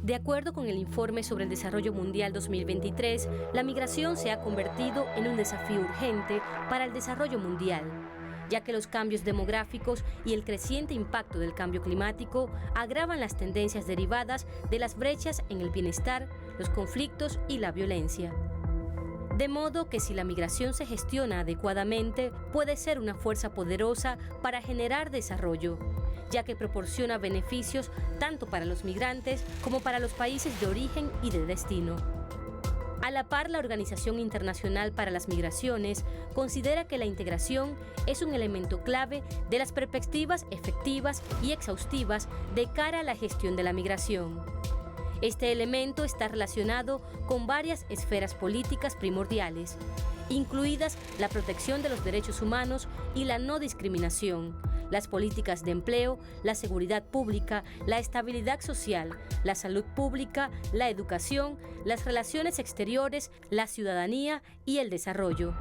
De acuerdo con el Informe sobre el Desarrollo Mundial 2023, la migración se ha convertido en un desafío urgente para el desarrollo mundial, ya que los cambios demográficos y el creciente impacto del cambio climático agravan las tendencias derivadas de las brechas en el bienestar, los conflictos y la violencia. De modo que si la migración se gestiona adecuadamente, puede ser una fuerza poderosa para generar desarrollo, ya que proporciona beneficios tanto para los migrantes como para los países de origen y de destino. A la par, la Organización Internacional para las Migraciones considera que la integración es un elemento clave de las perspectivas efectivas y exhaustivas de cara a la gestión de la migración. Este elemento está relacionado con varias esferas políticas primordiales, incluidas la protección de los derechos humanos y la no discriminación, las políticas de empleo, la seguridad pública, la estabilidad social, la salud pública, la educación, las relaciones exteriores, la ciudadanía y el desarrollo.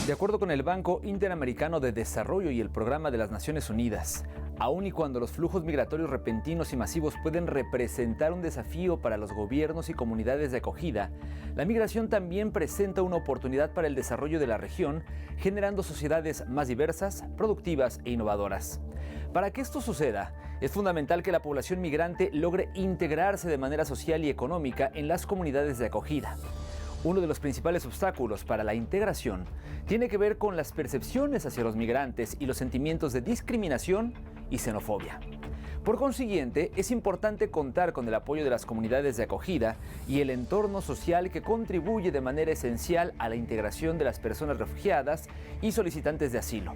De acuerdo con el Banco Interamericano de Desarrollo y el Programa de las Naciones Unidas, aun y cuando los flujos migratorios repentinos y masivos pueden representar un desafío para los gobiernos y comunidades de acogida, la migración también presenta una oportunidad para el desarrollo de la región, generando sociedades más diversas, productivas e innovadoras. Para que esto suceda, es fundamental que la población migrante logre integrarse de manera social y económica en las comunidades de acogida. Uno de los principales obstáculos para la integración tiene que ver con las percepciones hacia los migrantes y los sentimientos de discriminación y xenofobia. Por consiguiente, es importante contar con el apoyo de las comunidades de acogida y el entorno social que contribuye de manera esencial a la integración de las personas refugiadas y solicitantes de asilo.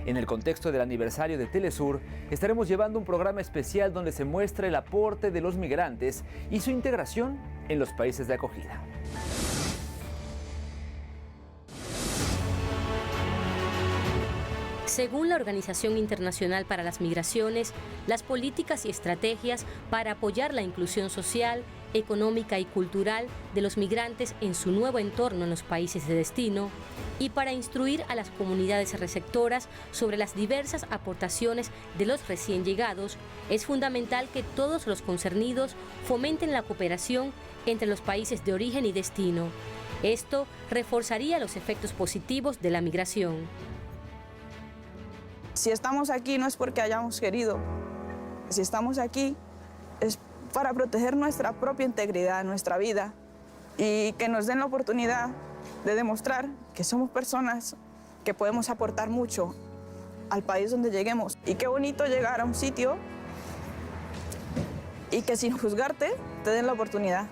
En el contexto del aniversario de Telesur, estaremos llevando un programa especial donde se muestra el aporte de los migrantes y su integración en los países de acogida. Según la Organización Internacional para las Migraciones, las políticas y estrategias para apoyar la inclusión social, económica y cultural de los migrantes en su nuevo entorno en los países de destino y para instruir a las comunidades receptoras sobre las diversas aportaciones de los recién llegados, es fundamental que todos los concernidos fomenten la cooperación entre los países de origen y destino. Esto reforzaría los efectos positivos de la migración. Si estamos aquí no es porque hayamos querido. Si estamos aquí es para proteger nuestra propia integridad, nuestra vida, y que nos den la oportunidad de demostrar que somos personas que podemos aportar mucho al país donde lleguemos. Y qué bonito llegar a un sitio y que sin juzgarte te den la oportunidad.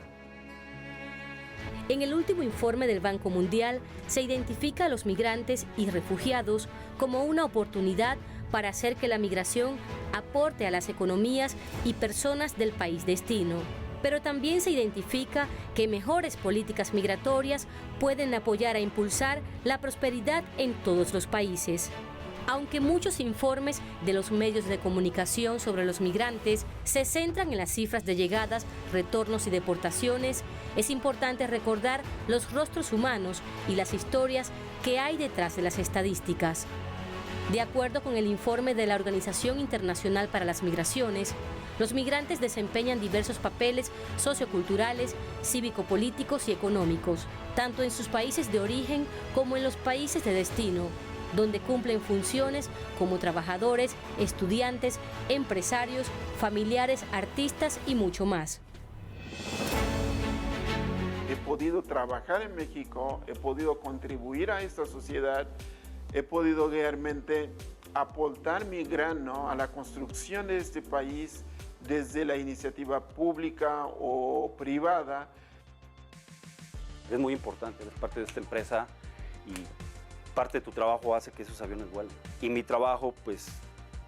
En el último informe del Banco Mundial se identifica a los migrantes y refugiados como una oportunidad para hacer que la migración aporte a las economías y personas del país destino. Pero también se identifica que mejores políticas migratorias pueden apoyar a impulsar la prosperidad en todos los países. Aunque muchos informes de los medios de comunicación sobre los migrantes se centran en las cifras de llegadas, retornos y deportaciones, es importante recordar los rostros humanos y las historias que hay detrás de las estadísticas. De acuerdo con el informe de la Organización Internacional para las Migraciones, los migrantes desempeñan diversos papeles socioculturales, cívico-políticos y económicos, tanto en sus países de origen como en los países de destino, donde cumplen funciones como trabajadores, estudiantes, empresarios, familiares, artistas y mucho más. He podido trabajar en México, he podido contribuir a esta sociedad, he podido realmente aportar mi grano a la construcción de este país desde la iniciativa pública o privada. Es muy importante, eres parte de esta empresa y parte de tu trabajo hace que esos aviones vuelen. Y mi trabajo, pues,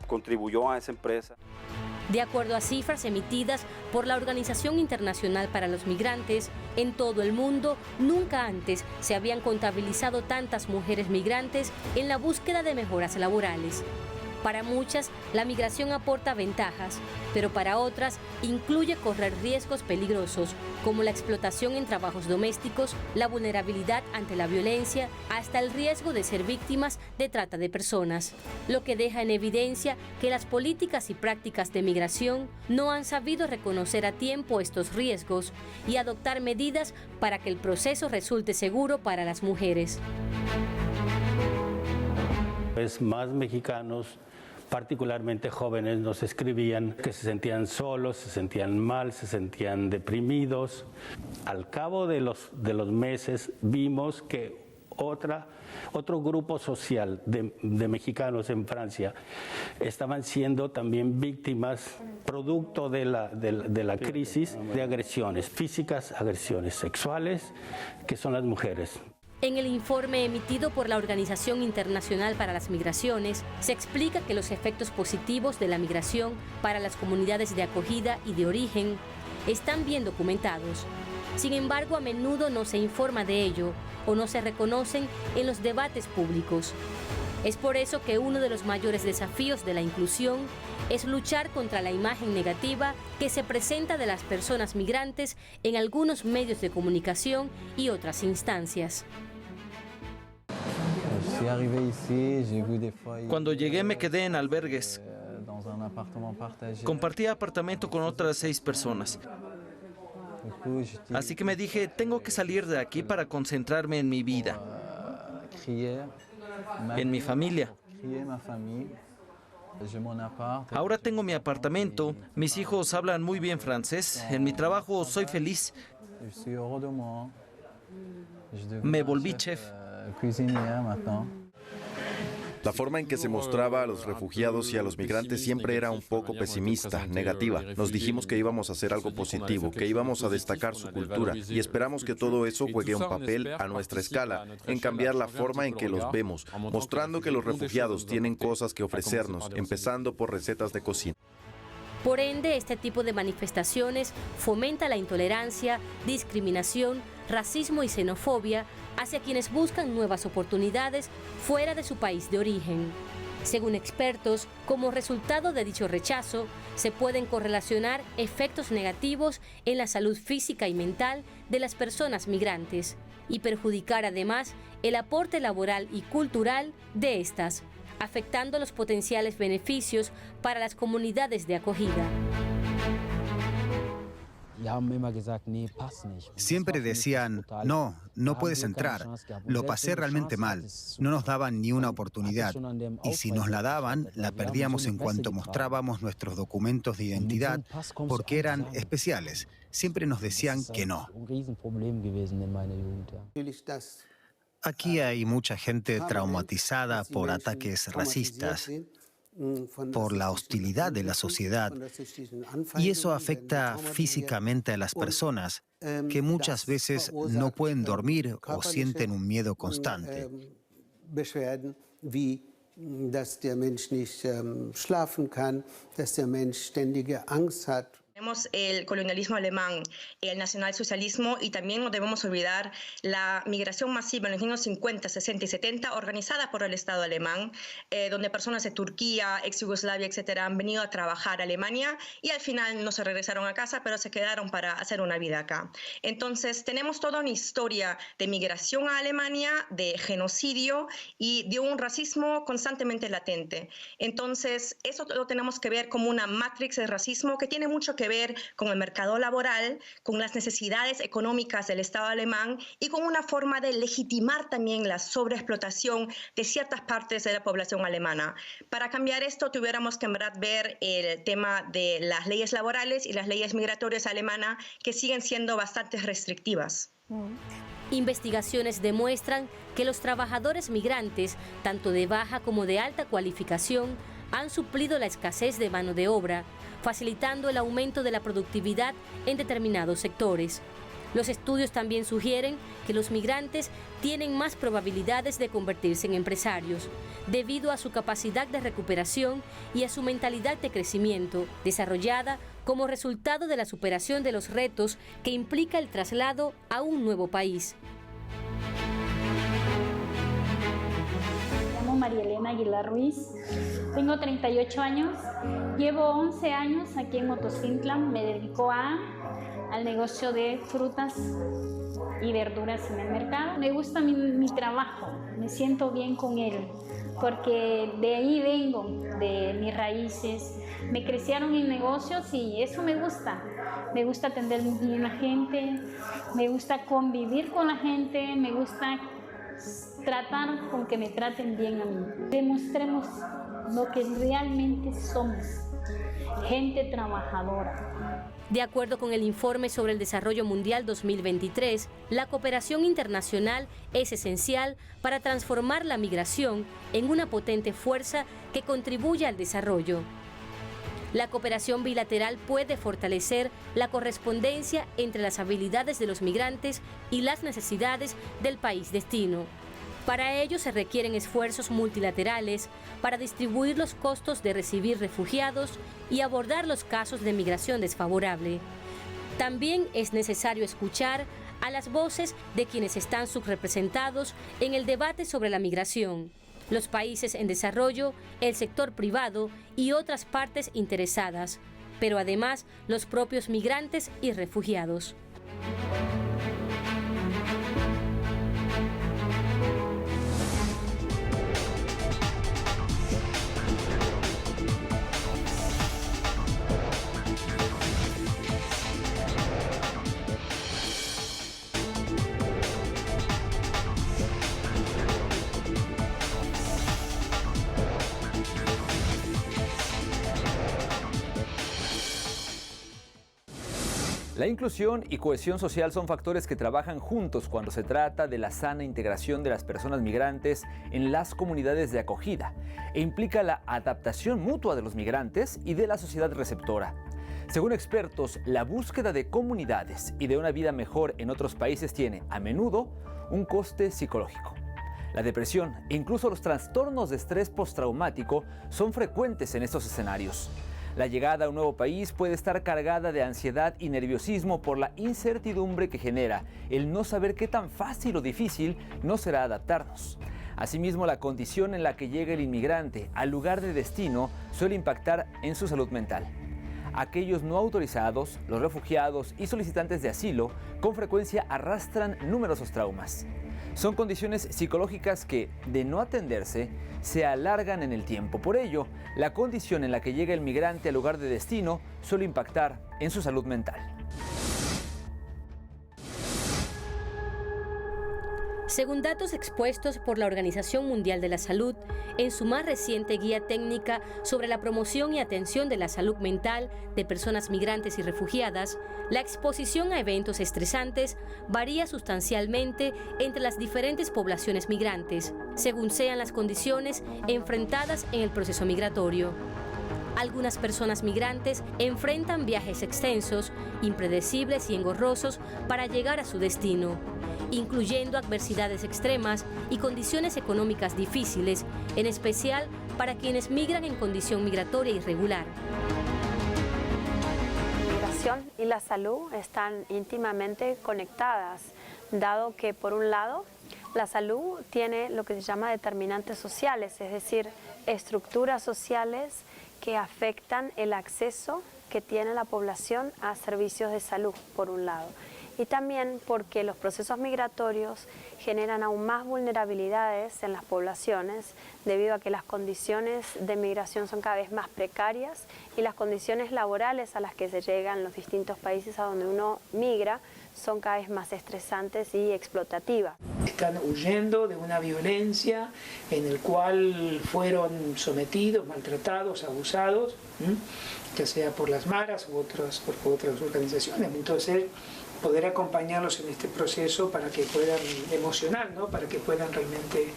contribuyó a esa empresa. De acuerdo a cifras emitidas por la Organización Internacional para los Migrantes, en todo el mundo nunca antes se habían contabilizado tantas mujeres migrantes en la búsqueda de mejoras laborales. Para muchas, la migración aporta ventajas, pero para otras incluye correr riesgos peligrosos, como la explotación en trabajos domésticos, la vulnerabilidad ante la violencia, hasta el riesgo de ser víctimas de trata de personas, lo que deja en evidencia que las políticas y prácticas de migración no han sabido reconocer a tiempo estos riesgos y adoptar medidas para que el proceso resulte seguro para las mujeres. Pues más mexicanos, particularmente jóvenes, nos escribían que se sentían solos, se sentían mal, se sentían deprimidos. Al cabo de los meses vimos que otro grupo social de mexicanos en Francia estaban siendo también víctimas producto de la crisis de agresiones físicas, agresiones sexuales, que son las mujeres. En el informe emitido por la Organización Internacional para las Migraciones, se explica que los efectos positivos de la migración para las comunidades de acogida y de origen están bien documentados. Sin embargo, a menudo no se informa de ello o no se reconocen en los debates públicos. Es por eso que uno de los mayores desafíos de la inclusión es luchar contra la imagen negativa que se presenta de las personas migrantes en algunos medios de comunicación y otras instancias. Cuando llegué me quedé en albergues. Compartía apartamento con otras 6 personas. Así que me dije, tengo que salir de aquí para concentrarme en mi vida, en mi familia. Ahora tengo mi apartamento, mis hijos hablan muy bien francés, en mi trabajo soy feliz. Me volví chef. La forma en que se mostraba a los refugiados y a los migrantes siempre era un poco pesimista, negativa. Nos dijimos que íbamos a hacer algo positivo, que íbamos a destacar su cultura y esperamos que todo eso juegue un papel a nuestra escala, en cambiar la forma en que los vemos, mostrando que los refugiados tienen cosas que ofrecernos, empezando por recetas de cocina. Por ende, este tipo de manifestaciones fomenta la intolerancia, discriminación, racismo y xenofobia hacia quienes buscan nuevas oportunidades fuera de su país de origen. Según expertos, como resultado de dicho rechazo, se pueden correlacionar efectos negativos en la salud física y mental de las personas migrantes y perjudicar además el aporte laboral y cultural de estas, afectando los potenciales beneficios para las comunidades de acogida. Siempre decían, no puedes entrar. Lo pasé realmente mal. No nos daban ni una oportunidad. Y si nos la daban, la perdíamos en cuanto mostrábamos nuestros documentos de identidad porque eran especiales. Siempre nos decían que no. Aquí hay mucha gente traumatizada por ataques racistas, por la hostilidad de la sociedad, y eso afecta físicamente a las personas, que muchas veces no pueden dormir o sienten un miedo constante. Tenemos el colonialismo alemán, el nacionalsocialismo y también no debemos olvidar la migración masiva en los años 50, 60 y 70 organizada por el Estado alemán, donde personas de Turquía, ex Yugoslavia, etcétera, han venido a trabajar a Alemania y al final no se regresaron a casa, pero se quedaron para hacer una vida acá. Entonces tenemos toda una historia de migración a Alemania, de genocidio y de un racismo constantemente latente. Entonces eso lo tenemos que ver como una matrix de racismo que tiene mucho que ver con el mercado laboral, con las necesidades económicas del Estado alemán y con una forma de legitimar también la sobreexplotación de ciertas partes de la población alemana. Para cambiar esto tuviéramos que en verdad ver el tema de las leyes laborales y las leyes migratorias alemanas que siguen siendo bastante restrictivas. Investigaciones demuestran que los trabajadores migrantes, tanto de baja como de alta cualificación, han suplido la escasez de mano de obra, facilitando el aumento de la productividad en determinados sectores. Los estudios también sugieren que los migrantes tienen más probabilidades de convertirse en empresarios, debido a su capacidad de recuperación y a su mentalidad de crecimiento, desarrollada como resultado de la superación de los retos que implica el traslado a un nuevo país. Me llamo María Elena Aguilar Ruiz. Tengo 38 años, llevo 11 años aquí en Motocintlan, me dedico al negocio de frutas y verduras en el mercado. Me gusta mi trabajo, me siento bien con él, porque de ahí vengo, de mis raíces. Me crecieron en negocios y eso me gusta. Me gusta atender bien a la gente, me gusta convivir con la gente, me gusta tratar con que me traten bien a mí. Demostremos lo que realmente somos, gente trabajadora. De acuerdo con el Informe sobre el Desarrollo Mundial 2023, la cooperación internacional es esencial para transformar la migración en una potente fuerza que contribuya al desarrollo. La cooperación bilateral puede fortalecer la correspondencia entre las habilidades de los migrantes y las necesidades del país destino. Para ello se requieren esfuerzos multilaterales para distribuir los costos de recibir refugiados y abordar los casos de migración desfavorable. También es necesario escuchar a las voces de quienes están subrepresentados en el debate sobre la migración: los países en desarrollo, el sector privado y otras partes interesadas, pero además los propios migrantes y refugiados. La inclusión y cohesión social son factores que trabajan juntos cuando se trata de la sana integración de las personas migrantes en las comunidades de acogida e implica la adaptación mutua de los migrantes y de la sociedad receptora. Según expertos, la búsqueda de comunidades y de una vida mejor en otros países tiene, a menudo, un coste psicológico. La depresión e incluso los trastornos de estrés postraumático son frecuentes en estos escenarios. La llegada a un nuevo país puede estar cargada de ansiedad y nerviosismo por la incertidumbre que genera el no saber qué tan fácil o difícil nos será adaptarnos. Asimismo, la condición en la que llega el inmigrante al lugar de destino suele impactar en su salud mental. Aquellos no autorizados, los refugiados y solicitantes de asilo con frecuencia arrastran numerosos traumas. Son condiciones psicológicas que, de no atenderse, se alargan en el tiempo. Por ello, la condición en la que llega el migrante al lugar de destino suele impactar en su salud mental. Según datos expuestos por la Organización Mundial de la Salud, en su más reciente guía técnica sobre la promoción y atención de la salud mental de personas migrantes y refugiadas, la exposición a eventos estresantes varía sustancialmente entre las diferentes poblaciones migrantes, según sean las condiciones enfrentadas en el proceso migratorio. Algunas personas migrantes enfrentan viajes extensos, impredecibles y engorrosos para llegar a su destino, incluyendo adversidades extremas y condiciones económicas difíciles, en especial para quienes migran en condición migratoria irregular. La migración y la salud están íntimamente conectadas, dado que, por un lado, la salud tiene lo que se llama determinantes sociales, es decir, estructuras sociales que afectan el acceso que tiene la población a servicios de salud, por un lado. Y también porque los procesos migratorios generan aún más vulnerabilidades en las poblaciones debido a que las condiciones de migración son cada vez más precarias y las condiciones laborales a las que se llegan en los distintos países a donde uno migra son cada vez más estresantes y explotativas. Están huyendo de una violencia en el cual fueron sometidos, maltratados, abusados, ya sea por las maras u otras organizaciones. Entonces, poder acompañarlos en este proceso para que puedan emocionar, ¿no? Para que puedan realmente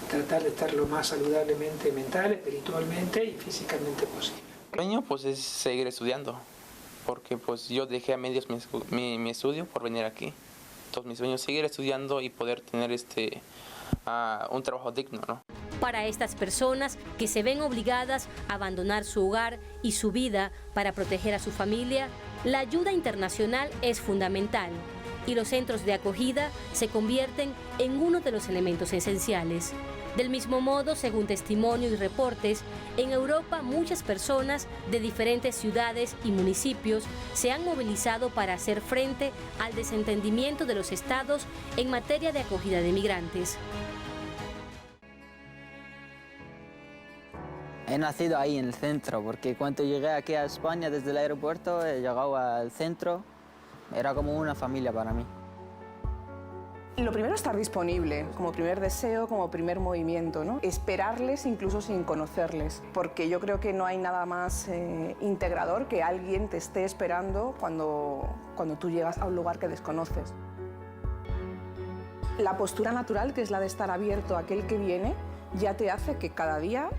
tratar de estar lo más saludablemente mental, espiritualmente y físicamente posible. El sueño pues es seguir estudiando, porque pues yo dejé a medios mi estudio por venir aquí. Entonces mi sueño es seguir estudiando y poder tener un trabajo digno, ¿no? Para estas personas que se ven obligadas a abandonar su hogar y su vida para proteger a su familia, la ayuda internacional es fundamental. y los centros de acogida se convierten en uno de los elementos esenciales. Del mismo modo, según testimonio y reportes, en Europa muchas personas de diferentes ciudades y municipios se han movilizado para hacer frente al desentendimiento de los estados en materia de acogida de migrantes. He nacido ahí en el centro, porque cuando llegué aquí a España desde el aeropuerto, he llegado al centro, era como una familia para mí. Lo primero es estar disponible, como primer deseo, como primer movimiento, ¿no? Esperarles incluso sin conocerles, porque yo creo que no hay nada más integrador que alguien te esté esperando cuando tú llegas a un lugar que desconoces. La postura natural, que es la de estar abierto a aquel que viene, ya te hace que cada día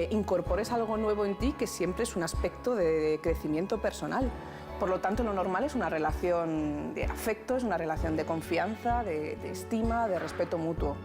incorpores algo nuevo en ti, que siempre es un aspecto de crecimiento personal. Por lo tanto, lo normal es una relación de afecto, es una relación de confianza, de estima, de respeto mutuo.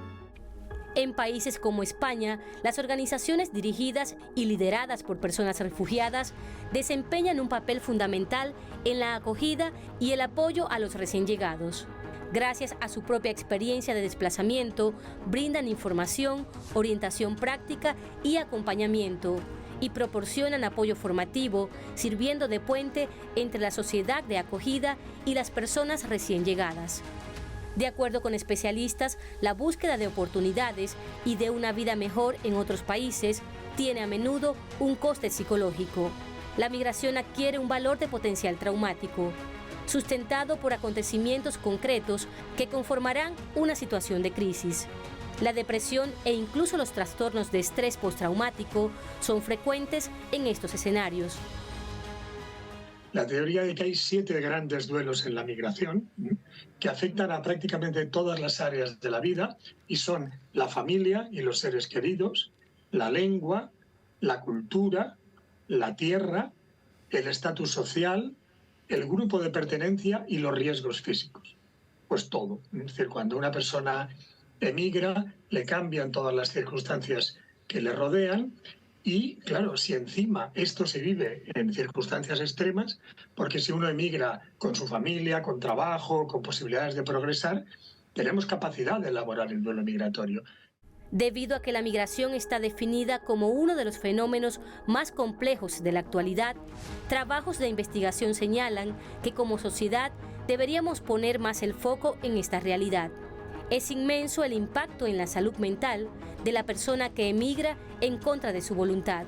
En países como España, las organizaciones dirigidas y lideradas por personas refugiadas desempeñan un papel fundamental en la acogida y el apoyo a los recién llegados. Gracias a su propia experiencia de desplazamiento, brindan información, orientación práctica y acompañamiento, y proporcionan apoyo formativo, sirviendo de puente entre la sociedad de acogida y las personas recién llegadas. De acuerdo con especialistas, la búsqueda de oportunidades y de una vida mejor en otros países tiene a menudo un coste psicológico. La migración adquiere un valor de potencial traumático, sustentado por acontecimientos concretos que conformarán una situación de crisis. La depresión e incluso los trastornos de estrés postraumático son frecuentes en estos escenarios. La teoría de que hay 7 grandes duelos en la migración que afectan a prácticamente todas las áreas de la vida y son la familia y los seres queridos, la lengua, la cultura, la tierra, el estatus social, el grupo de pertenencia y los riesgos físicos. Pues todo. Es decir, cuando una persona emigra, le cambian todas las circunstancias que le rodean y, claro, si encima esto se vive en circunstancias extremas, porque si uno emigra con su familia, con trabajo, con posibilidades de progresar, tenemos capacidad de elaborar el duelo migratorio. Debido a que la migración está definida como uno de los fenómenos más complejos de la actualidad, trabajos de investigación señalan que como sociedad deberíamos poner más el foco en esta realidad. Es inmenso el impacto en la salud mental de la persona que emigra en contra de su voluntad.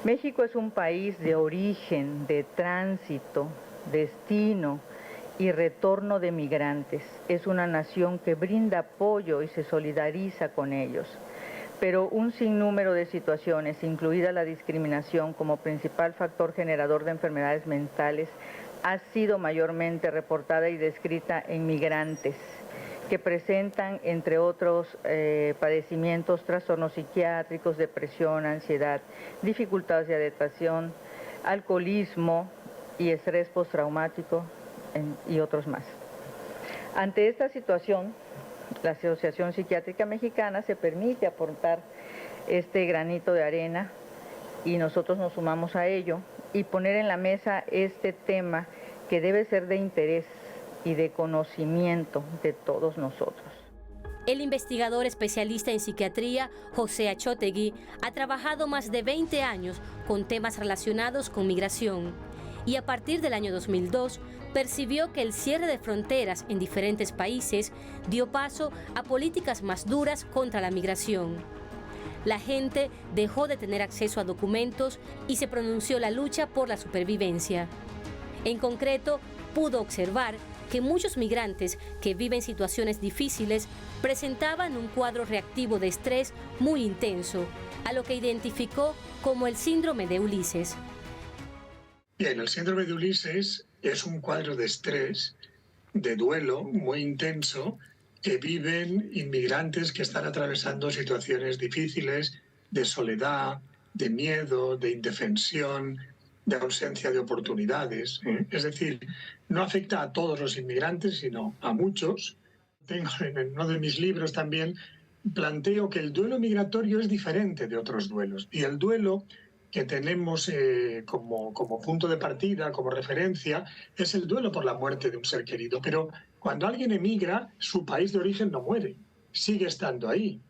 México es un país de origen, de tránsito, destino y retorno de migrantes. Es una nación que brinda apoyo y se solidariza con ellos. Pero un sinnúmero de situaciones, incluida la discriminación como principal factor generador de enfermedades mentales, ha sido mayormente reportada y descrita en migrantes, que presentan, entre otros padecimientos, trastornos psiquiátricos, depresión, ansiedad, dificultades de adaptación, alcoholismo y estrés postraumático, y otros más. Ante esta situación, la Asociación Psiquiátrica Mexicana se permite aportar este granito de arena y nosotros nos sumamos a ello y poner en la mesa este tema que debe ser de interés y de conocimiento de todos nosotros. El investigador especialista en psiquiatría, José Achotegui, ha trabajado más de 20 años con temas relacionados con migración y a partir del año 2002 percibió que el cierre de fronteras en diferentes países dio paso a políticas más duras contra la migración. La gente dejó de tener acceso a documentos y se pronunció la lucha por la supervivencia. En concreto, pudo observar que muchos migrantes que viven situaciones difíciles presentaban un cuadro reactivo de estrés muy intenso, a lo que identificó como el síndrome de Ulises. Bien, el síndrome de Ulises es un cuadro de estrés, de duelo muy intenso que viven inmigrantes que están atravesando situaciones difíciles de soledad, de miedo, de indefensión, de ausencia de oportunidades. Es decir, no afecta a todos los inmigrantes, sino a muchos. Tengo en uno de mis libros también planteo que el duelo migratorio es diferente de otros duelos y el duelo que tenemos como punto de partida, como referencia, es el duelo por la muerte de un ser querido. Pero cuando alguien emigra, su país de origen no muere, sigue estando ahí.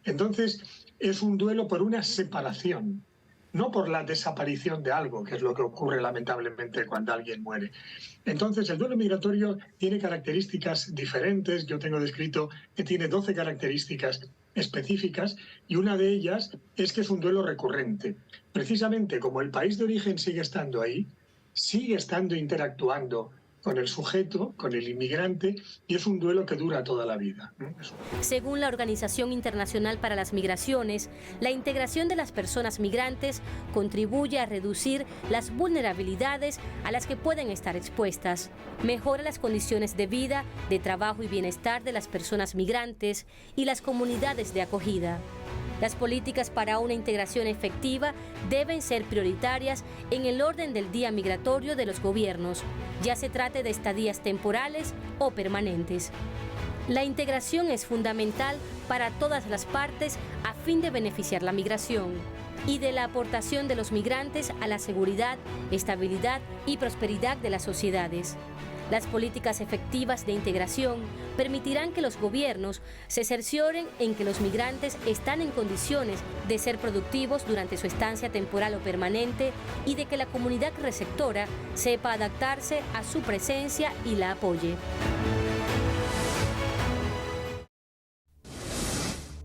Entonces, es un duelo por una separación, no por la desaparición de algo, que es lo que ocurre lamentablemente cuando alguien muere. Entonces, el duelo migratorio tiene características diferentes. Yo tengo descrito que tiene 12 características específicas y una de ellas es que es un duelo recurrente. Precisamente como el país de origen sigue estando ahí, sigue estando interactuando con el sujeto, con el inmigrante, y es un duelo que dura toda la vida. Según la Organización Internacional para las Migraciones, la integración de las personas migrantes contribuye a reducir las vulnerabilidades a las que pueden estar expuestas, mejora las condiciones de vida, de trabajo y bienestar de las personas migrantes y las comunidades de acogida. Las políticas para una integración efectiva deben ser prioritarias en el orden del día migratorio de los gobiernos, ya se trate de estadías temporales o permanentes. La integración es fundamental para todas las partes a fin de beneficiar la migración y de la aportación de los migrantes a la seguridad, estabilidad y prosperidad de las sociedades. Las políticas efectivas de integración permitirán que los gobiernos se cercioren en que los migrantes están en condiciones de ser productivos durante su estancia temporal o permanente y de que la comunidad receptora sepa adaptarse a su presencia y la apoye.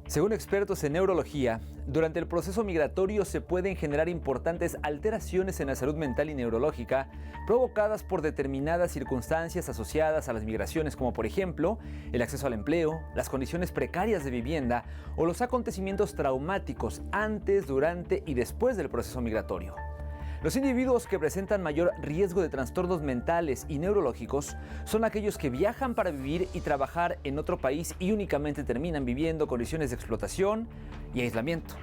Según expertos en neurología, durante el proceso migratorio se pueden generar importantes alteraciones en la salud mental y neurológica provocadas por determinadas circunstancias asociadas a las migraciones, como por ejemplo el acceso al empleo, las condiciones precarias de vivienda o los acontecimientos traumáticos antes, durante y después del proceso migratorio. Los individuos que presentan mayor riesgo de trastornos mentales y neurológicos son aquellos que viajan para vivir y trabajar en otro país y únicamente terminan viviendo condiciones de explotación y aislamiento.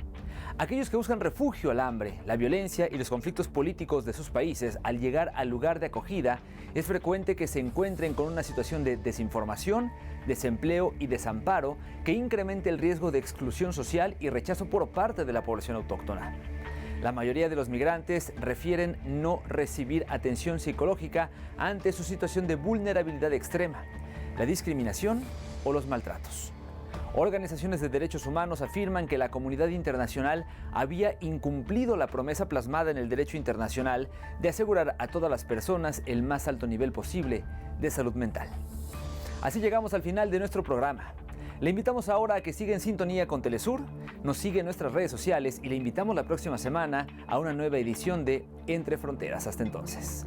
Aquellos que buscan refugio al hambre, la violencia y los conflictos políticos de sus países al llegar al lugar de acogida, es frecuente que se encuentren con una situación de desinformación, desempleo y desamparo que incremente el riesgo de exclusión social y rechazo por parte de la población autóctona. La mayoría de los migrantes refieren no recibir atención psicológica ante su situación de vulnerabilidad extrema, la discriminación o los maltratos. Organizaciones de derechos humanos afirman que la comunidad internacional había incumplido la promesa plasmada en el derecho internacional de asegurar a todas las personas el más alto nivel posible de salud mental. Así llegamos al final de nuestro programa. Le invitamos ahora a que siga en sintonía con Telesur, nos sigue en nuestras redes sociales y le invitamos la próxima semana a una nueva edición de Entre Fronteras. Hasta entonces.